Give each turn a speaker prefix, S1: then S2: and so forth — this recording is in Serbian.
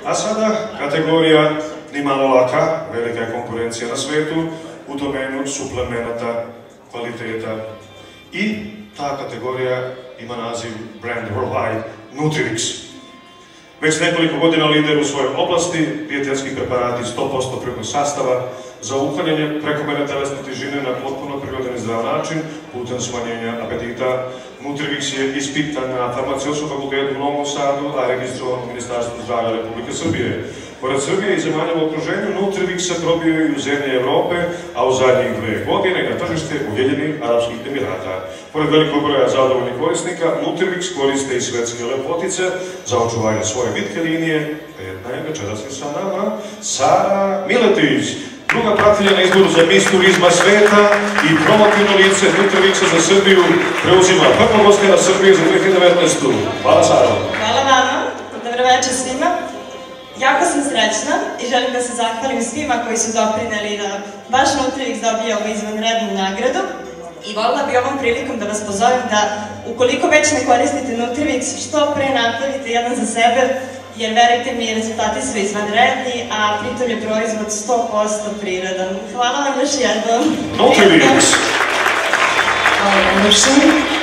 S1: A sada kategorija nimalo laka, velika je konkurencija na svetu u domenu suplemenata, kvaliteta. I ta kategorija ima naziv Brand Worldwide Nutrivix. Već nekoliko godina lider u svojoj oblasti, dijetetski preparati 100% prirodnog sastava za uklanjanje prekomerne telesne težine na potpuno prirodan i zdrav način putem smanjenja apetita. Nutrivix je ispitan na Farmaceutskom fakultetu u Novom Sadu, a registrovan u Ministarstvu zdravlja Republike Srbije. Pored Srbije i zemalja u okruženju, Nutrivix se probio i u zemlje Evrope, a u zadnjih 2 godine na tržište Ujedinjenih Arapskih Emirata. Pored velikog broja zadovoljnih korisnika, Nutrivix koriste i svetske lepotice za očuvanje svoje vitke linije. Jedna je večeras sa nama Sara Miletić, druga pratitelja na izboru za Miss turizma sveta i promotivno lice Nutrivixa za Srbiju, preuzima prvo gostija Srbije za 2019. Hvala, Sara.
S2: Hvala vama, dobro večer svima. Jako sam srećna i želim da se zahvalim svima koji su doprineli da baš Nutrivix dobije ovu izvanrednu nagradu. I voljela bi ovom prilikom da vas pozovem da, ukoliko već ne koristite Nutrivix, što pre napravite jedan za sebe, jer verujte mi, rezultati su izvanredni, a pritom je proizvod 100% prirodan. Hvala vam još jednom.
S1: Nutrivix!
S2: Hvala vam još jednom.